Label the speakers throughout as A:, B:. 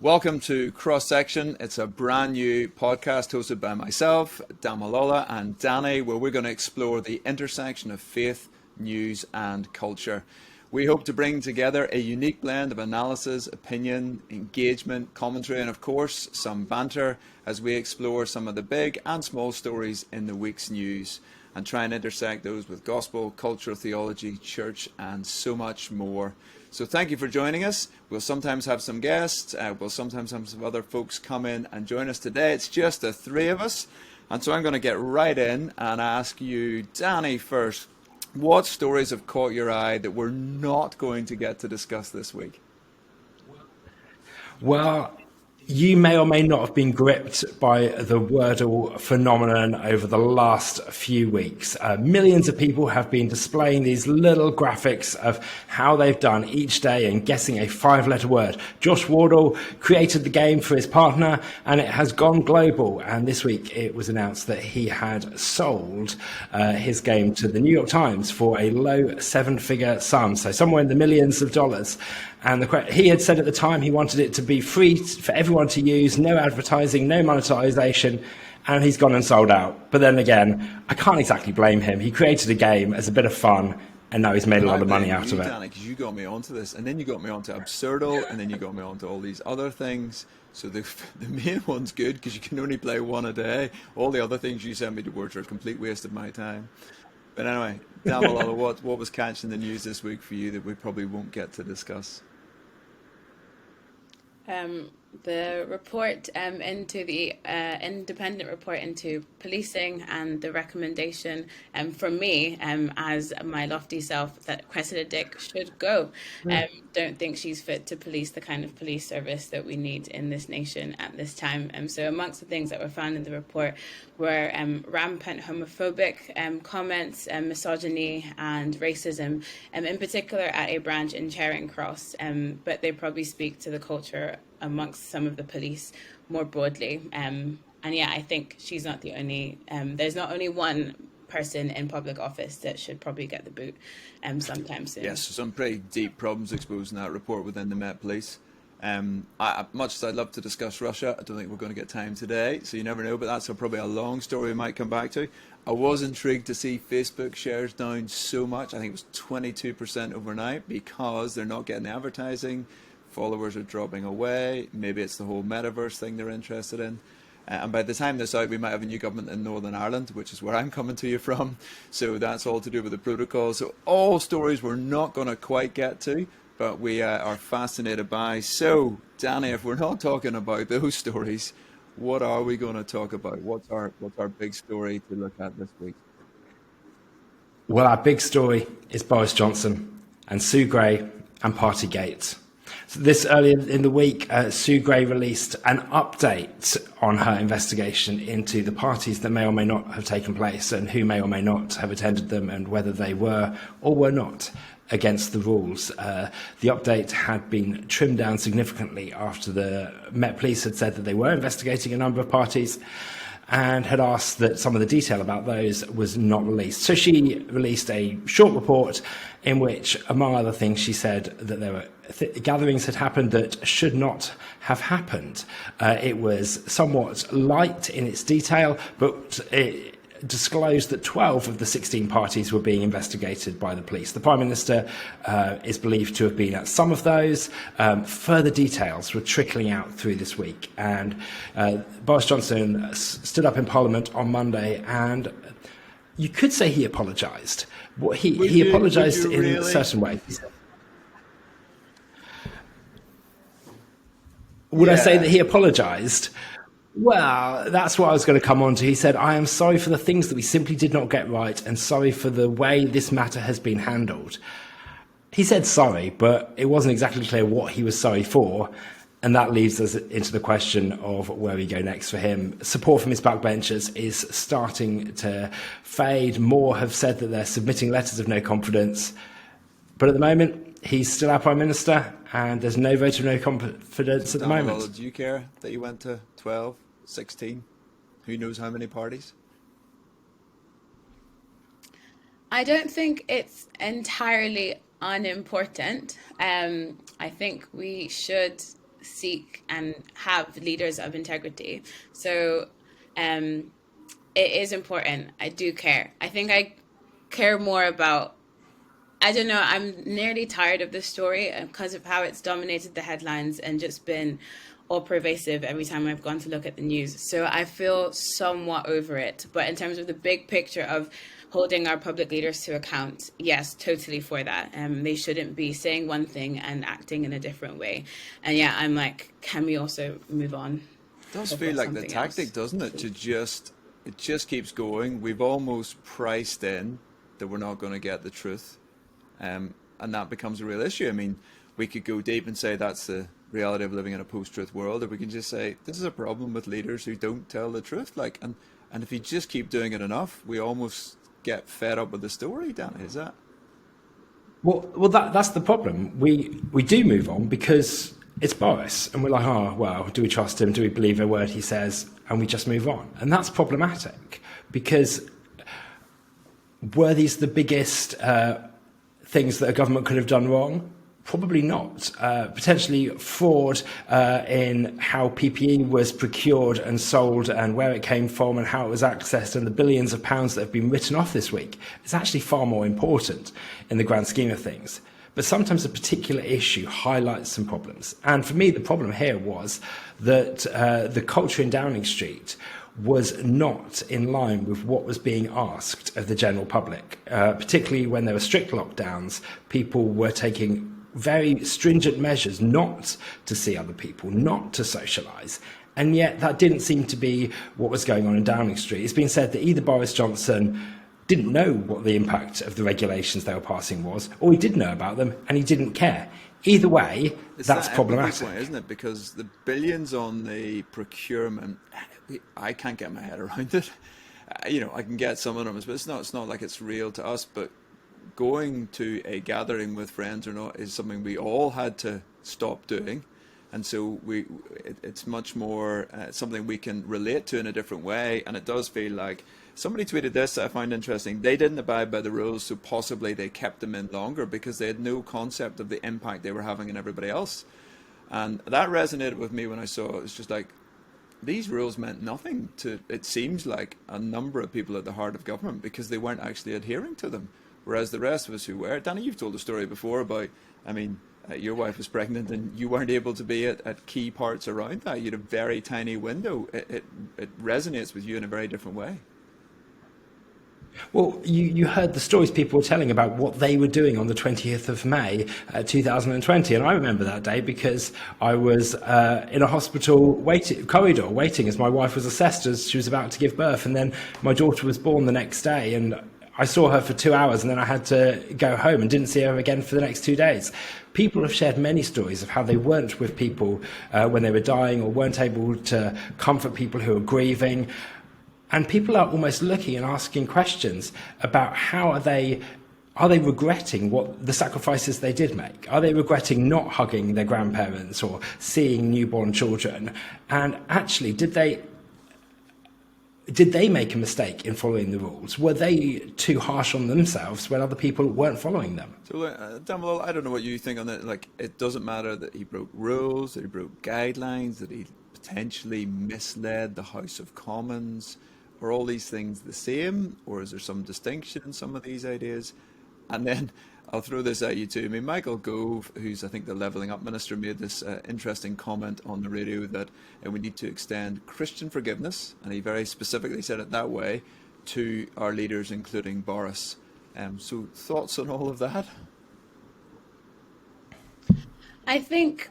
A: Welcome to Cross Section. It's a brand new podcast hosted by myself, Damalola, and Danny, where we're going to explore the intersection of faith, news, and culture. We hope to bring together a unique blend of analysis, opinion, engagement, commentary, and of course, some banter as we explore some of the big and small stories in the week's news and try and intersect those with gospel, cultural theology, church, and so much more. So thank you for joining us. We'll sometimes have some guests. We'll sometimes have some other folks come in and join us today. It's just the three of us. And so I'm going to get right in and ask you, Danny, first, what stories have caught your eye that we're not going to get to discuss this week?
B: Well, you may or may not have been gripped by the Wordle phenomenon over the last few weeks. Millions of people have been displaying these little graphics of how they've done each day and guessing a 5-letter word. Josh Wardle created the game for his partner and it has gone global. And this week it was announced that he had sold his game to the New York Times for a low 7-figure sum, so somewhere in the millions of dollars. And he had said at the time he wanted it to be free for everyone to use, no advertising, no monetization, and he's gone and sold out. But then again, I can't exactly blame him. He created a game as a bit of fun, and now he's made a lot of money out of it.
A: Danny, because you got me onto this, and then you got me onto Absurdal, and then you got me onto all these other things. So the main one's good because you can only play one a day. All the other things you sent me towards are a complete waste of my time. But anyway, Damalola, what was catching the news this week for you that we probably won't get to discuss?
C: The report into the independent report into policing and the recommendation from me as my lofty self that Cressida Dick should go. Don't think she's fit to police the kind of police service that we need in this nation at this time. So amongst the things that were found in the report were rampant homophobic comments, misogyny and racism, in particular at a branch in Charing Cross, but they probably speak to the culture amongst some of the police more broadly. And yeah, I think she's not the only, there's not only one person in public office that should probably get the boot sometime soon.
A: Yes, some pretty deep problems exposed in that report within the Met Police. Much as I'd love to discuss Russia, I don't think we're going to get time today, so you never know, but that's probably a long story we might come back to. I was intrigued to see Facebook shares down so much. I think it was 22% overnight because they're not getting the advertising. Followers are dropping away. Maybe it's the whole metaverse thing they're interested in. And by the time this out, we might have a new government in Northern Ireland, which is where I'm coming to you from. So that's all to do with the protocol. So all stories we're not going to quite get to, but we are fascinated by. So, Danny, if we're not talking about those stories, what are we going to talk about? What's our big story to look at this week?
B: Well, our big story is Boris Johnson and Sue Gray and Partygate. So this earlier in the week, Sue Gray released an update on her investigation into the parties that may or may not have taken place and who may or may not have attended them and whether they were or were not against the rules. The update had been trimmed down significantly after the Met Police had said that they were investigating a number of parties and had asked that some of the detail about those was not released. So she released a short report in which, among other things, she said that there were gatherings had happened that should not have happened. It was somewhat light in its detail, but it disclosed that 12 of the 16 parties were being investigated by the police. The Prime Minister is believed to have been at some of those. Further details were trickling out through this week. And Boris Johnson stood up in Parliament on Monday and you could say he apologised. He apologised in a certain way. Would I say that he apologised? Well, that's what I was going to come on to. He said, I am sorry for the things that we simply did not get right and sorry for the way this matter has been handled. He said sorry, but it wasn't exactly clear what he was sorry for. And that leads us into the question of where we go next for him. Support from his backbenchers is starting to fade. More have said that they're submitting letters of no confidence. But at the moment, he's still our Prime Minister and there's no vote of no confidence at the moment.
A: Do you care that you went to 12, 16? Who knows how many parties?
C: I don't think it's entirely unimportant. I think we should seek and have leaders of integrity. So it is important. I do care. I think I care more about, I don't know, I'm nearly tired of this story because of how it's dominated the headlines and just been all pervasive every time I've gone to look at the news. So I feel somewhat over it. But in terms of the big picture of holding our public leaders to account, yes, totally for that. They shouldn't be saying one thing and acting in a different way. And yeah, I'm like, can we also move on?
A: It does feel like the tactic, doesn't it? It just keeps going. We've almost priced in that we're not going to get the truth. And that becomes a real issue. I mean, we could go deep and say that's the reality of living in a post-truth world, or we can just say this is a problem with leaders who don't tell the truth. And if you just keep doing it enough, we almost get fed up with the story, Danny. Is that?
B: Well, that's the problem. We do move on because it's Boris, and we're like, oh well, do we trust him? Do we believe a word he says? And we just move on, and that's problematic because were these the biggest things that a government could have done wrong? Probably not. Potentially fraud in how PPE was procured and sold and where it came from and how it was accessed and the billions of pounds that have been written off this week is actually far more important in the grand scheme of things. But sometimes a particular issue highlights some problems. And for me, the problem here was that the culture in Downing Street was not in line with what was being asked of the general public, particularly when there were strict lockdowns. People were taking very stringent measures not to see other people, not to socialise. And yet that didn't seem to be what was going on in Downing Street. It's been said that either Boris Johnson didn't know what the impact of the regulations they were passing was, or he did know about them and he didn't care. Either way, that's problematic.
A: Point, isn't it? Because the billions on the procurement, I can't get my head around it. I can get some of them, but it's not like it's real to us. But going to a gathering with friends or not is something we all had to stop doing. And so it's much more something we can relate to in a different way. And it does feel like somebody tweeted this that I find interesting. They didn't abide by the rules, so possibly they kept them in longer because they had no concept of the impact they were having on everybody else. And that resonated with me when I saw it. It's just like, these rules meant nothing to, it seems like, a number of people at the heart of government because they weren't actually adhering to them. Whereas the rest of us who were, Danny, you've told a story before about, your wife was pregnant and you weren't able to be at key parts around that. You had a very tiny window. It resonates with you in a very different way.
B: Well, you heard the stories people were telling about what they were doing on the 20th of May 2020. And I remember that day because I was in a hospital corridor waiting as my wife was assessed as she was about to give birth. And then my daughter was born the next day. And I saw her for 2 hours and then I had to go home and didn't see her again for the next 2 days. People have shared many stories of how they weren't with people when they were dying or weren't able to comfort people who were grieving. And people are almost looking and asking questions about how are they regretting what the sacrifices they did make? Are they regretting not hugging their grandparents or seeing newborn children? And actually, did they make a mistake in following the rules? Were they too harsh on themselves when other people weren't following them?
A: So, Damal, I don't know what you think on that. Like, it doesn't matter that he broke rules, that he broke guidelines, that he potentially misled the House of Commons. Are all these things the same, or is there some distinction in some of these ideas? And then I'll throw this at you too. I mean, Michael Gove, who's I think the Levelling Up Minister, made this interesting comment on the radio that we need to extend Christian forgiveness, and he very specifically said it that way, to our leaders, including Boris. So thoughts on all of that?
C: I think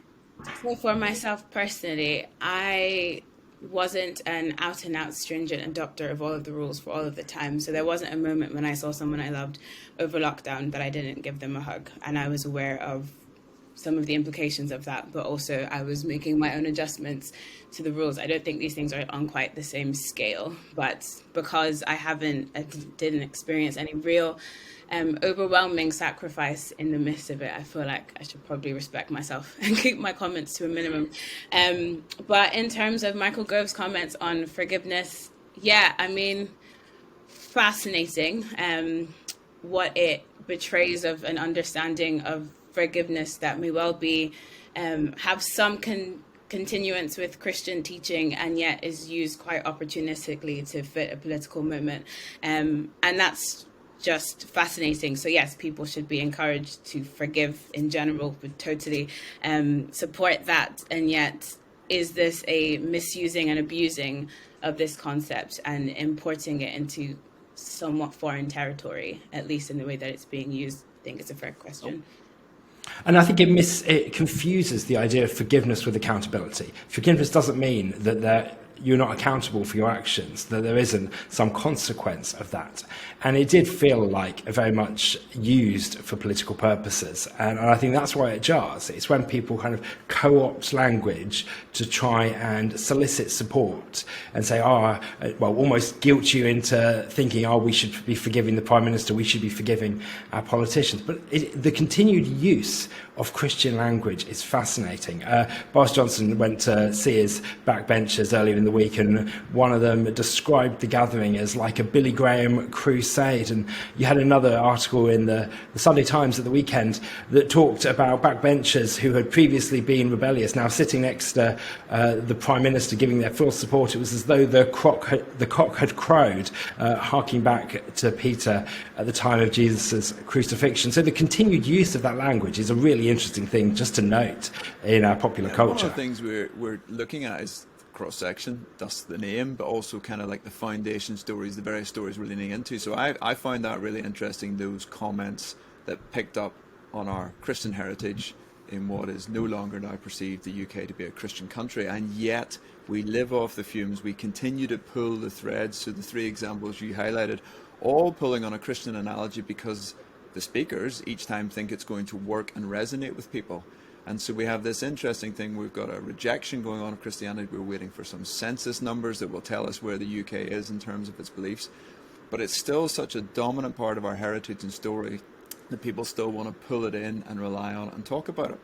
C: for myself personally, I wasn't an out and out stringent adopter of all of the rules for all of the time. So there wasn't a moment when I saw someone I loved over lockdown that I didn't give them a hug. And I was aware of some of the implications of that, but also I was making my own adjustments to the rules. I don't think these things are on quite the same scale, but because I didn't experience any real overwhelming sacrifice in the midst of it, I feel like I should probably respect myself and keep my comments to a minimum. But in terms of Michael Gove's comments on forgiveness, yeah, I mean, fascinating what it betrays of an understanding of forgiveness that may well be have some continuance with Christian teaching, and yet is used quite opportunistically to fit a political movement. And that's just fascinating. So yes, people should be encouraged to forgive in general, would totally support that. And yet, is this a misusing and abusing of this concept and importing it into somewhat foreign territory, at least in the way that it's being used? I think it's a fair question.
B: And I think it confuses the idea of forgiveness with accountability. Forgiveness doesn't mean that you're not accountable for your actions, that there isn't some consequence of that. And it did feel like very much used for political purposes. And I think that's why it jars. It's when people kind of co-opt language to try and solicit support and say, almost guilt you into thinking, we should be forgiving the Prime Minister, we should be forgiving our politicians. But the continued use of Christian language is fascinating. Boris Johnson went to see his backbenchers earlier in the week, and one of them described the gathering as like a Billy Graham crusade. And you had another article in the Sunday Times at the weekend that talked about backbenchers who had previously been rebellious, now sitting next to the Prime Minister, giving their full support. It was as though the cock had crowed, harking back to Peter at the time of Jesus' crucifixion. So the continued use of that language is a really interesting thing just to note in our popular culture.
A: One of the things we're looking at is cross-section, thus the name, but also kind of like the foundation stories, the various stories we're leaning into. So I find that really interesting, those comments that picked up on our Christian heritage in what is no longer now perceived the UK to be a Christian country, and yet we live off the fumes. We continue to pull the threads. So the three examples you highlighted, all pulling on a Christian analogy because the speakers each time think it's going to work and resonate with people. And so we have this interesting thing. We've got a rejection going on of Christianity. We're waiting for some census numbers that will tell us where the UK is in terms of its beliefs. But it's still such a dominant part of our heritage and story that people still want to pull it in and rely on it and talk about it.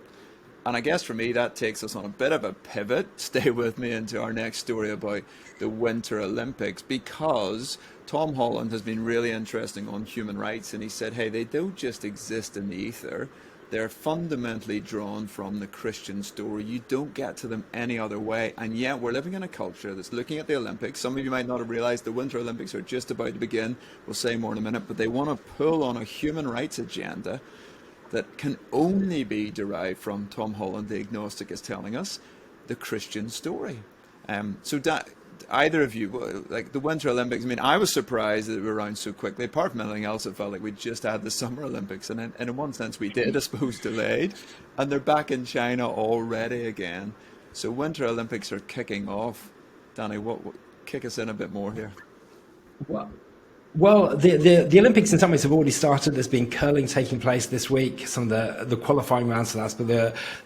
A: And I guess for me, that takes us on a bit of a pivot. Stay with me into our next story about the Winter Olympics, because Tom Holland has been really interesting on human rights. And he said, hey, they don't just exist in the ether. They're fundamentally drawn from the Christian story. You don't get to them any other way. And yet we're living in a culture that's looking at the Olympics. Some of you might not have realized the Winter Olympics are just about to begin. We'll say more in a minute. But they want to pull on a human rights agenda that can only be derived from, Tom Holland, the agnostic, is telling us, the Christian story. Either of you, like the Winter Olympics, I mean, I was surprised that they were around so quickly. Apart from anything else, it felt like we just had the Summer Olympics, and in one sense we did, I suppose, delayed, and they're back in China already again. So Winter Olympics are kicking off. Danny, what kick us in a bit more here?
B: Well, the Olympics in some ways have already started. There's been curling taking place this week, some of the qualifying rounds for that, but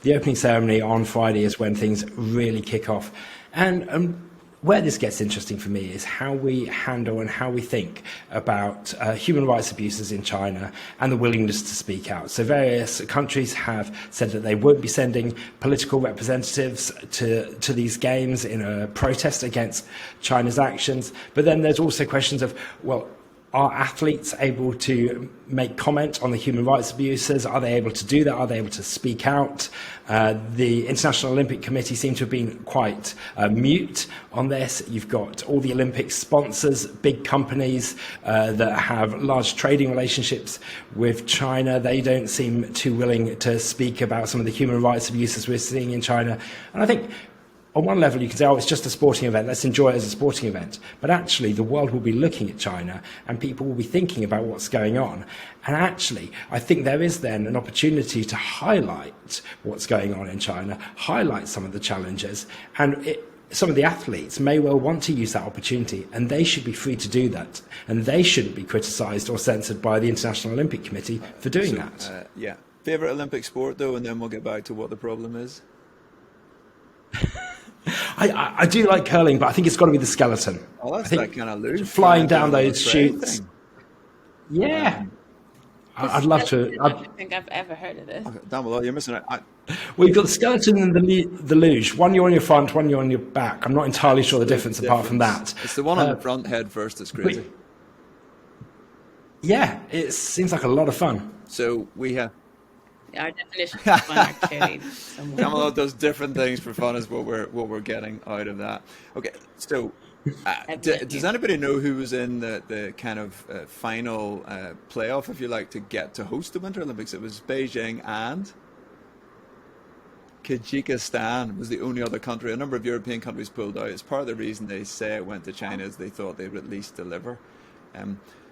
B: the opening ceremony on Friday is when things really kick off. And where this gets interesting for me is how we handle and how we think about human rights abuses in China and the willingness to speak out. So various countries have said that they won't be sending political representatives to these games in a protest against China's actions. But then there's also questions of, well, are athletes able to make comment on the human rights abuses? Are they able to do that? Are they able to speak out? The International Olympic Committee seem to have been quite mute on this. You've got all the Olympic sponsors, big companies that have large trading relationships with China. They don't seem too willing to speak about some of the human rights abuses we're seeing in China. And I think on one level, you can say, it's just a sporting event, let's enjoy it as a sporting event. But actually, the world will be looking at China and people will be thinking about what's going on. And actually, I think there is then an opportunity to highlight what's going on in China, highlight some of the challenges, and some of the athletes may well want to use that opportunity, and they should be free to do that. And they shouldn't be criticised or censored by the International Olympic Committee for doing that.
A: Yeah. Favourite Olympic sport, though, and then we'll get back to what the problem is?
B: I do like curling, but I think it's got to be the skeleton.
A: Oh, that's that kind of luge.
B: Flying down those chutes. Yeah. I'd love to.
C: I don't think I've ever heard of this.
A: Okay, damn, well, you're missing it.
B: Well, you've got the skeleton and the luge. One you're on your front, one you're on your back. I'm not entirely sure the difference apart from that.
A: It's the one on the front head first that's crazy.
B: Yeah, it seems like a lot of fun.
A: So we have...
C: Our definitions of fun are clearly somewhat.
A: Kamala does different things for fun is what we're getting out of that. Okay, so does
C: Evidently.
A: anybody know who was in the kind of final playoff, if you like, to get to host the Winter Olympics? It was Beijing and Kyrgyzstan was the only other country. A number of European countries pulled out. It's part of the reason they say it went to China is they thought they would at least deliver.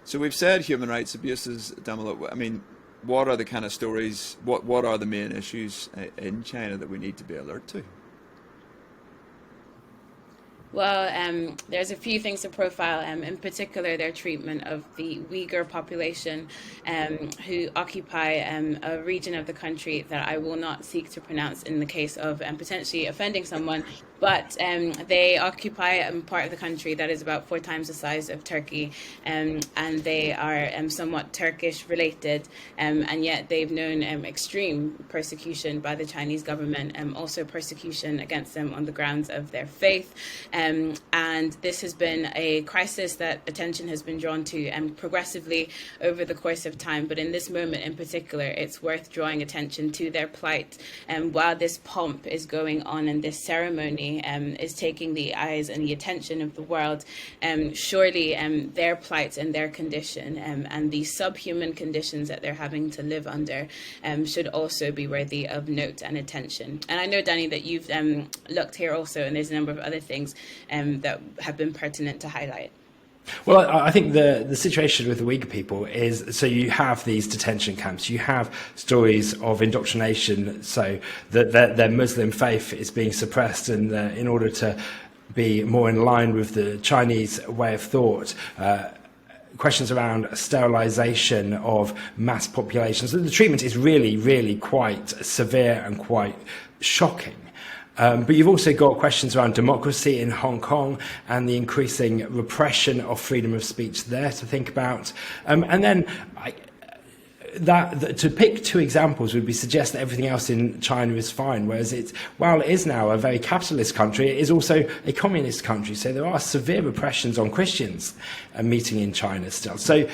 A: So we've said human rights abuses, Damala. I mean, what are the kind of stories, what are the main issues in China that we need to be alert to?
C: Well, there's a few things to profile, in particular their treatment of the Uyghur population, who occupy a region of the country that I will not seek to pronounce in the case of potentially offending someone, but they occupy a part of the country that is about 4 times the size of Turkey, and they are somewhat Turkish related, and yet they've known extreme persecution by the Chinese government, also persecution against them on the grounds of their faith. And this has been a crisis that attention has been drawn to progressively over the course of time. But in this moment in particular, it's worth drawing attention to their plight. While this pomp is going on and this ceremony is taking the eyes and the attention of the world, surely their plight and their condition and the subhuman conditions that they're having to live under should also be worthy of note and attention. And I know, Danny, that you've looked here also, and there's a number of other things that have been pertinent to highlight.
B: Well, I think the situation with the Uyghur people is, so you have these detention camps, you have stories of indoctrination, so that their Muslim faith is being suppressed, and in order to be more in line with the Chinese way of thought, questions around sterilization of mass populations. The treatment is really, really quite severe and quite shocking. But you've also got questions around democracy in Hong Kong and the increasing repression of freedom of speech there to think about. And then that to pick 2 examples would be suggest that everything else in China is fine, whereas while it is now a very capitalist country, it is also a communist country. So there are severe repressions on Christians meeting in China still. So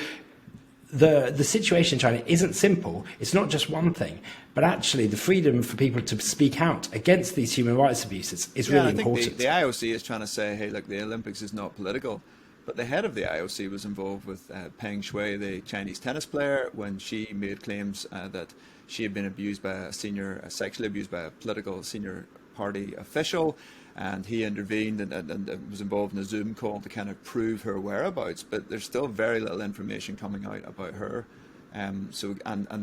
B: the situation in China isn't simple. It's not just one thing, but actually the freedom for people to speak out against these human rights abuses is really important.
A: I think the IOC is trying to say, hey, look, the Olympics is not political. But the head of the IOC was involved with Peng Shuai, the Chinese tennis player, when she made claims that she had been abused by sexually abused by a political senior party official. And he intervened and was involved in a Zoom call to kind of prove her whereabouts. But there's still very little information coming out about her. And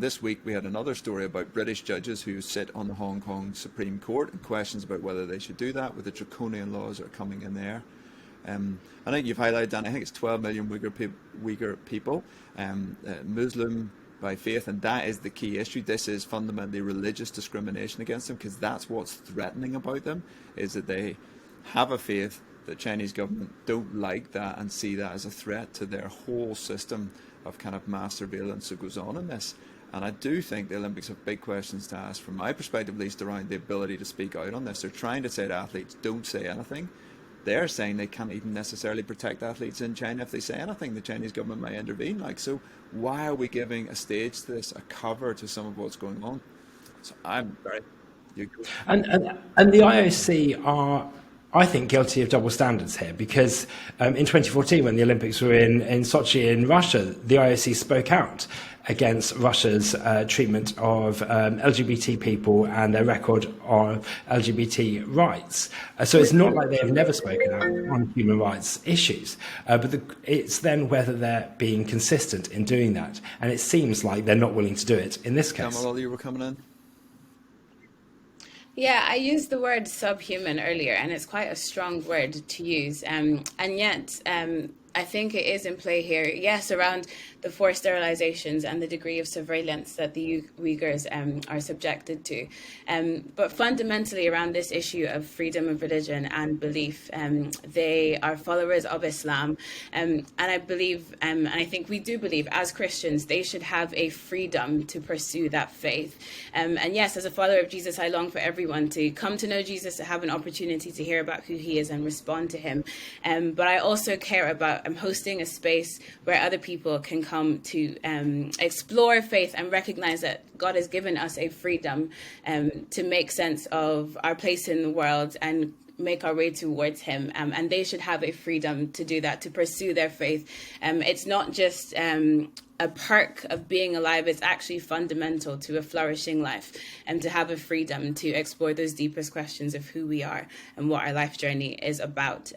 A: this week we had another story about British judges who sit on the Hong Kong Supreme Court and questions about whether they should do that with the draconian laws that are coming in there. I think you've highlighted, Dan, I think it's 12 million Uyghur people, Muslim by faith, and that is the key issue. This is fundamentally religious discrimination against them, because that's what's threatening about them, is that they have a faith. The Chinese government don't like that and see that as a threat to their whole system of kind of mass surveillance that goes on in this. And I do think the Olympics have big questions to ask, from my perspective at least, around the ability to speak out on this. They're trying to say to athletes, don't say anything. They're saying they can't even necessarily protect athletes in China. If they say anything, the Chinese government might intervene. So why are we giving a stage to this, a cover to some of what's going on? So I'm very...
B: And the IOC are, I think, guilty of double standards here, because in 2014, when the Olympics were in Sochi in Russia, the IOC spoke out against Russia's treatment of LGBT people and their record of LGBT rights. So it's not like they have never spoken out on human rights issues, but it's then whether they're being consistent in doing that. And it seems like they're not willing to do it in this case.
A: Kamal, you were coming in?
C: Yeah, I used the word subhuman earlier, and it's quite a strong word to use. And yet, I think it is in play here, yes, around the forced sterilizations and the degree of surveillance that the Uyghurs are subjected to. But fundamentally around this issue of freedom of religion and belief, they are followers of Islam. And I believe, and I think we do believe, as Christians, they should have a freedom to pursue that faith. And yes, as a follower of Jesus, I long for everyone to come to know Jesus, to have an opportunity to hear about who he is and respond to him. But I also care about about hosting a space where other people can come to explore faith and recognize that God has given us a freedom to make sense of our place in the world and make our way towards him, and they should have a freedom to do that, to pursue their faith. It's not just a perk of being alive, it's actually fundamental to a flourishing life, and to have a freedom to explore those deepest questions of who we are and what our life journey is about.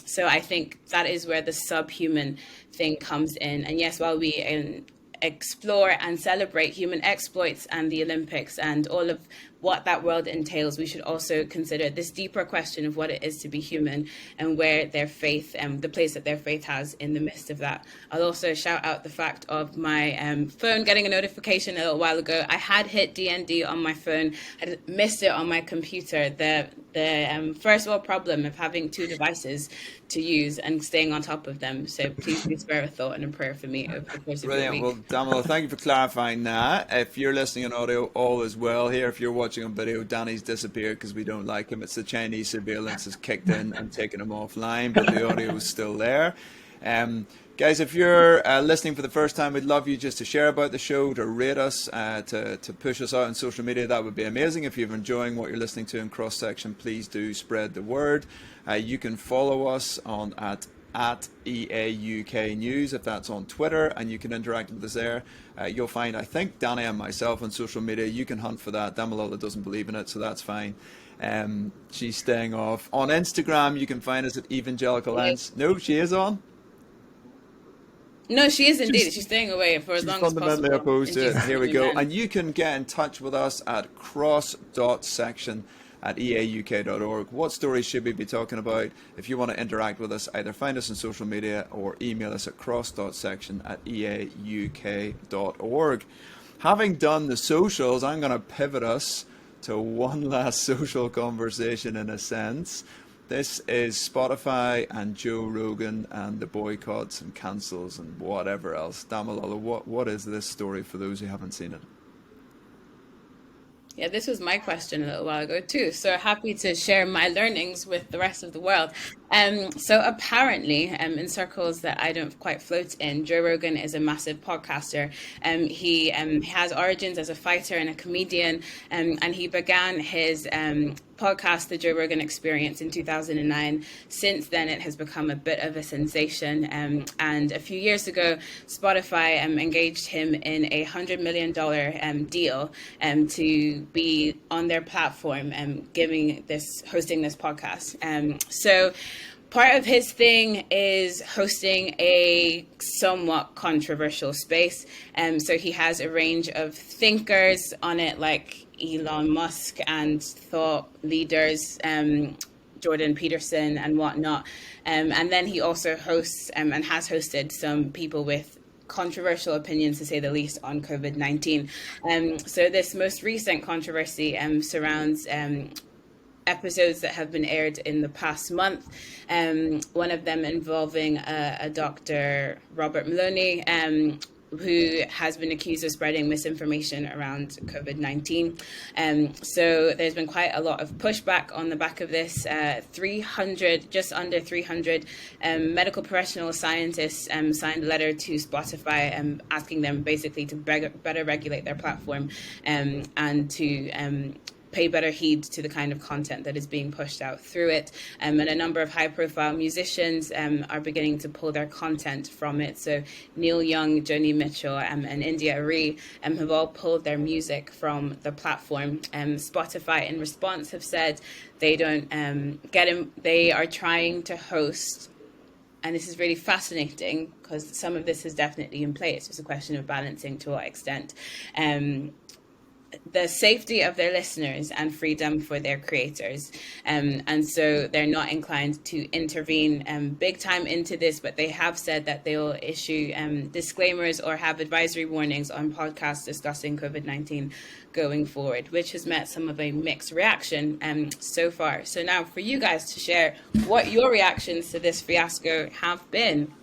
C: So I think that is where the subhuman thing comes in. And yes, while we explore and celebrate human exploits and the Olympics and all of what that world entails, we should also consider this deeper question of what it is to be human and where their faith, the place that their faith has in the midst of that. I'll also shout out the fact of my phone getting a notification a little while ago. I had hit DND on my phone, I missed it on my computer. The first world problem of having two devices to use and staying on top of them. So please do spare a thought and a prayer for me over the course of the week.
A: Well, Damala, thank you for clarifying that. If you're listening on audio, all is well here. If you're watching on video, Danny's disappeared because we don't like him. It's the Chinese surveillance has kicked in and taken him offline, but the audio is still there. Guys, if you're listening for the first time, we'd love you just to share about the show, to rate us, to push us out on social media. That would be amazing. If you're enjoying what you're listening to in Cross Section, please do spread the word. You can follow us on at EA UK News, if that's on Twitter, and you can interact with us there. You'll find, I think, Danny and myself on social media. You can hunt for that. Damalola doesn't believe in it, so that's fine. She's staying off. On Instagram, you can find us at Evangelical Lens. No, she is on.
C: No, she is indeed. She's staying away for as long as possible.
A: She's fundamentally opposed to it. Here we go.
C: Amen.
A: And you can get in touch with us at cross.section@eauk.org. What stories should we be talking about? If you want to interact with us, either find us on social media or email us at cross.section@eauk.org. Having done the socials, I'm going to pivot us to one last social conversation in a sense. This is Spotify and Joe Rogan and the boycotts and cancels and whatever else. Damalola, what is this story for those who haven't seen it?
C: Yeah, this was my question a little while ago too. So happy to share my learnings with the rest of the world. So apparently, in circles that I don't quite float in, Joe Rogan is a massive podcaster. He has origins as a fighter and a comedian, and he began his podcast, The Joe Rogan Experience, in 2009. Since then, it has become a bit of a sensation. And a few years ago, Spotify engaged him in a $100 million deal to be on their platform, hosting this podcast. So part of his thing is hosting a somewhat controversial space. So he has a range of thinkers on it, like Elon Musk and thought leaders, Jordan Peterson and whatnot. And then he also hosts and has hosted some people with controversial opinions, to say the least, on COVID-19. So this most recent controversy surrounds episodes that have been aired in the past month. One of them involving a Dr. Robert Maloney, who has been accused of spreading misinformation around COVID-19. So there's been quite a lot of pushback on the back of this. Just under 300 medical professional scientists signed a letter to Spotify asking them basically to better regulate their platform and to pay better heed to the kind of content that is being pushed out through it. And a number of high-profile musicians are beginning to pull their content from it. So Neil Young, Joni Mitchell, and India Arie have all pulled their music from the platform. Spotify, in response, have said they don't they are trying to host, and this is really fascinating because some of this is definitely in play. It's just a question of balancing to what extent. The safety of their listeners and freedom for their creators. And so they're not inclined to intervene big time into this, but they have said that they'll issue disclaimers or have advisory warnings on podcasts discussing COVID-19 going forward, which has met some of a mixed reaction so far. So now for you guys to share what your reactions to this fiasco have been.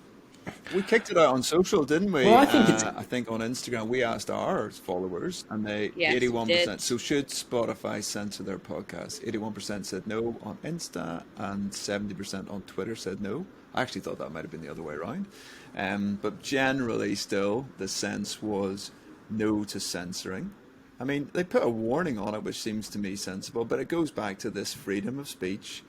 A: We kicked it out on social, didn't we?
B: Well, I think it's
A: I think on Instagram we asked our followers, and they
C: Yes, we did.
A: 81%. So should Spotify censor their podcast? 81% said no on Insta, and 70% on Twitter said no. I actually thought that might have been the other way around, but generally, still the sense was no to censoring. I mean, they put a warning on it, which seems to me sensible, but it goes back to this freedom of speech,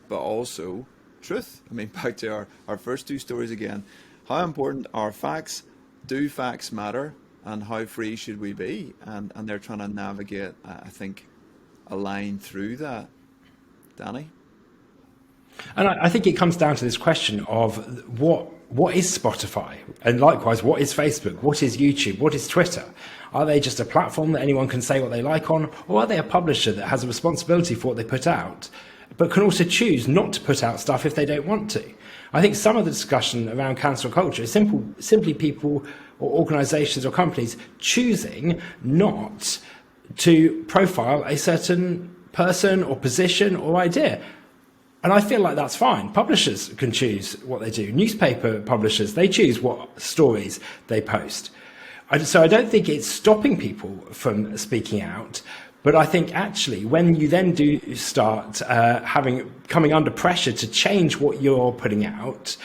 A: but also truth. I mean, back to our first two stories again. How important are facts? Do facts matter? And how free should we be? And they're trying to navigate, I think, a line through that. Danny?
B: And I think it comes down to this question of what is Spotify? And likewise, what is Facebook? What is YouTube? What is Twitter? Are they just a platform that anyone can say what they like on? Or are they a publisher that has a responsibility for what they put out, but can also choose not to put out stuff if they don't want to? I think some of the discussion around cancel culture is simply people or organisations or companies choosing not to profile a certain person or position or idea. And I feel like that's fine. Publishers can choose what they do. Newspaper publishers, they choose what stories they post. So I don't think it's stopping people from speaking out. But I think actually when you then do start coming under pressure to change what you're putting out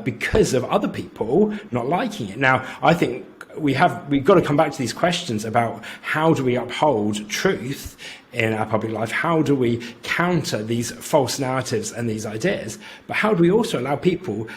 B: because of other people not liking it. Now, I think we've got to come back to these questions about how do we uphold truth in our public life? How do we counter these false narratives and these ideas? But how do we also allow people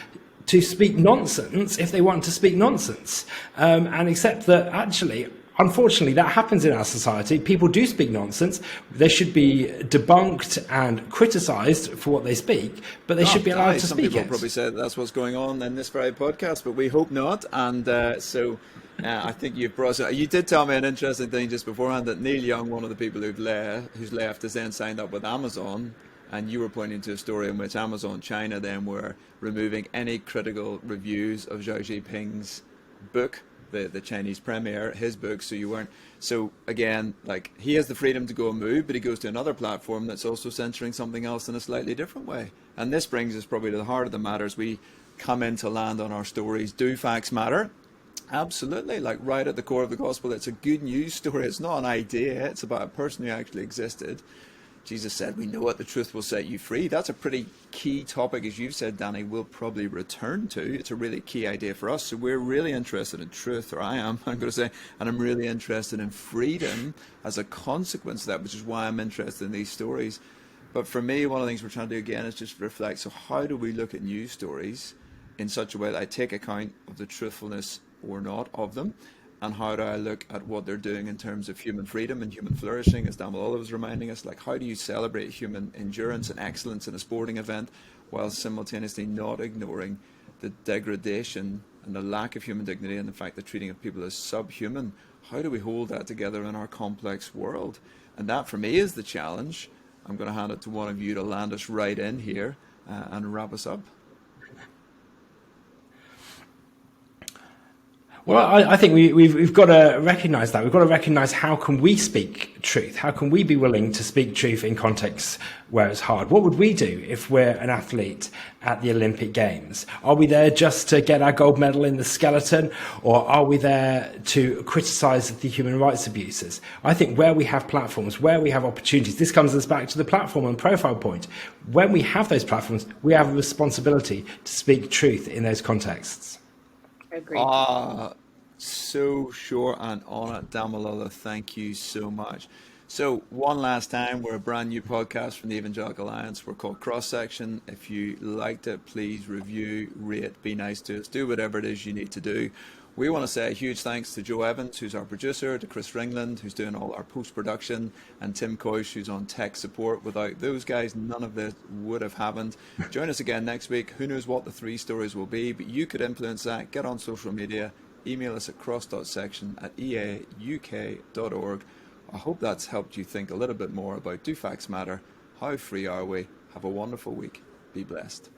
B: to speak nonsense if they want to speak nonsense and accept that actually, unfortunately, that happens in our society. People do speak nonsense. They should be debunked and criticised for what they speak, but they should be allowed to
A: some
B: speak
A: people
B: it.
A: Probably said that's what's going on in this very podcast, but we hope not. And I think you've brought. You did tell me an interesting thing just beforehand that Neil Young, one of the people who's left, has then signed up with Amazon. And you were pointing to a story in which Amazon China then were removing any critical reviews of Xi Jinping's book, the Chinese premier, his book. So you weren't. So again, like, he has the freedom to go and move, but he goes to another platform that's also censoring something else in a slightly different way. And this brings us probably to the heart of the matter as we come in to land on our stories. Do facts matter? Absolutely. Like, right at the core of the gospel, it's a good news story. It's not an idea. It's about a person who actually existed. Jesus said, we know what the truth will set you free. That's a pretty key topic, as you've said, Danny, we'll probably return to. It's a really key idea for us. So we're really interested in truth, or I'm going to say, and I'm really interested in freedom as a consequence of that, which is why I'm interested in these stories. But for me, one of the things we're trying to do again is just reflect. So how do we look at news stories in such a way that I take account of the truthfulness or not of them? And how do I look at what they're doing in terms of human freedom and human flourishing, as Damalola was reminding us? Like, how do you celebrate human endurance and excellence in a sporting event while simultaneously not ignoring the degradation and the lack of human dignity and the fact that treating of people as subhuman? How do we hold that together in our complex world? And that, for me, is the challenge. I'm going to hand it to one of you to land us right in here and wrap us up.
B: Well, I think we've got to recognise that. We've got to recognise how can we speak truth? How can we be willing to speak truth in contexts where it's hard? What would we do if we're an athlete at the Olympic Games? Are we there just to get our gold medal in the skeleton, or are we there to criticise the human rights abuses? I think where we have platforms, where we have opportunities, this comes us back to the platform and profile point. When we have those platforms, we have a responsibility to speak truth in those contexts.
C: Agreed.
A: So short and on it, Damalola, thank you so much. So one last time, we're a brand new podcast from the Evangelical Alliance. We're called Cross Section. If you liked it, please review, rate, be nice to us, do whatever it is you need to do. We want to say a huge thanks to Joe Evans, who's our producer, to Chris Ringland, who's doing all our post-production, and Tim Coyce, who's on tech support. Without those guys, none of this would have happened. Join us again next week. Who knows what the 3 stories will be, but you could influence that. Get on social media. Email us at cross.section@eauk.org. I hope that's helped you think a little bit more about do facts matter? How free are we? Have a wonderful week. Be blessed.